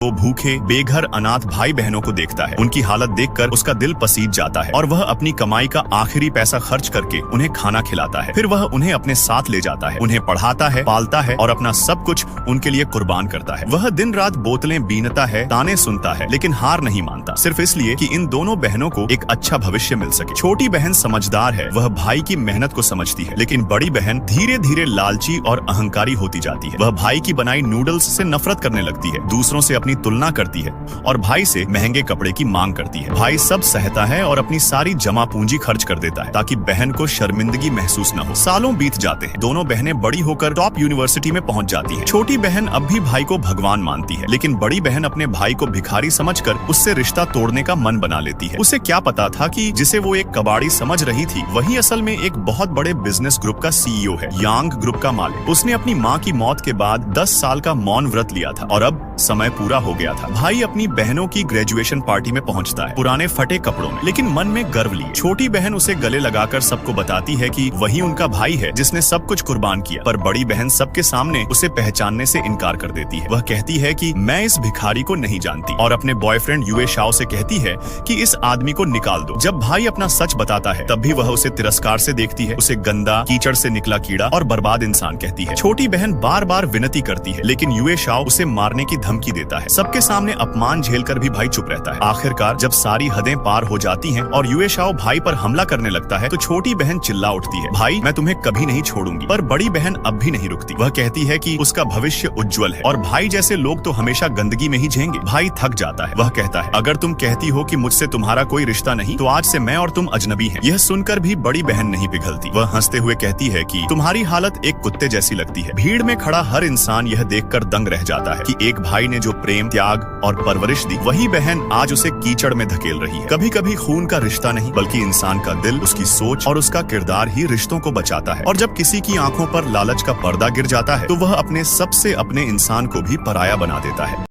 वो भूखे बेघर अनाथ भाई बहनों को देखता है। उनकी हालत देखकर उसका दिल पसीज जाता है और वह अपनी कमाई का आखिरी पैसा खर्च करके उन्हें खाना खिलाता है। फिर वह उन्हें अपने साथ ले जाता है, उन्हें पढ़ाता है, पालता है और अपना सब कुछ उनके लिए कुर्बान करता है। वह दिन रात बोतलें बीनता है, ताने सुनता है, लेकिन हार नहीं मानता, सिर्फ इसलिए कि इन दोनों बहनों को एक अच्छा भविष्य मिल सके। छोटी बहन समझदार है, वह भाई की मेहनत को समझती है, लेकिन बड़ी बहन धीरे धीरे लालची और अहंकारी होती जाती है। वह भाई की बनाई नूडल्स से नफरत करने लगती है, दूसरों से अपनी तुलना करती है और भाई से महंगे कपड़े की मांग करती है। भाई सब सहता है और अपनी सारी जमा पूंजी खर्च कर देता है ताकि बहन को शर्मिंदगी महसूस न हो। सालों बीत जाते हैं, दोनों बहनें बड़ी होकर टॉप यूनिवर्सिटी में पहुंच जाती हैं। छोटी बहन अब भी भाई को भगवान मानती है, लेकिन बड़ी बहन अपने भाई को भिखारी समझकर उससे रिश्ता तोड़ने का मन बना लेती है। उसे क्या पता था कि जिसे वो एक कबाड़ी समझ रही थी, वही असल में एक बहुत बड़े बिजनेस ग्रुप का सीईओ है, यांग ग्रुप का मालिक। उसने अपनी माँ की मौत के बाद 10 साल का मौन व्रत लिया था और अब समय पूरा हो गया था। भाई अपनी बहनों की ग्रेजुएशन पार्टी में पहुंचता है, पुराने फटे कपड़ों में, लेकिन मन में गर्व लिए। छोटी बहन उसे गले लगाकर सबको बताती है कि वही उनका भाई है जिसने सब कुछ कुर्बान किया, पर बड़ी बहन सबके सामने उसे पहचानने से इनकार कर देती है। वह कहती है कि मैं इस भिखारी को नहीं जानती और अपने बॉयफ्रेंड युए शाओ से कहती है कि इस आदमी को निकाल दो। जब भाई अपना सच बताता है, तब भी वह उसे तिरस्कार से देखती है, उसे गंदा, कीचड़ से निकला कीड़ा और बर्बाद इंसान कहती है। छोटी बहन बार बार विनती करती है, लेकिन युए शाओ उसे मारने की धमकी देता है। सबके सामने अपमान झेलकर भी भाई चुप रहता है। आखिरकार जब सारी हदें पार हो जाती हैं और युए शाओ भाई पर हमला करने लगता है, तो छोटी बहन चिल्ला उठती है, भाई मैं तुम्हें कभी नहीं छोड़ूंगी। पर बड़ी बहन अब भी नहीं रुकती। वह कहती है कि उसका भविष्य उज्जवल है और भाई जैसे लोग तो हमेशा गंदगी में ही झेंगे। भाई थक जाता है। वह कहता है, अगर तुम कहती हो कि मुझसे तुम्हारा कोई रिश्ता नहीं, तो आज से मैं और तुम अजनबी हैं। यह सुनकर भी बड़ी बहन नहीं पिघलती। वह हंसते हुए कहती है कि तुम्हारी हालत एक कुत्ते जैसी लगती है। भीड़ में खड़ा हर इंसान यह देखकर दंग रह जाता है कि एक भाई ने जो प्रेम, त्याग और परवरिश दी, वही बहन आज उसे कीचड़ में धकेल रही है। कभी कभी खून का रिश्ता नहीं, बल्कि इंसान का दिल, उसकी सोच और उसका किरदार ही रिश्तों को बचाता है। और जब किसी की आंखों पर लालच का पर्दा गिर जाता है, तो वह अपने सबसे अपने इंसान को भी पराया बना देता है।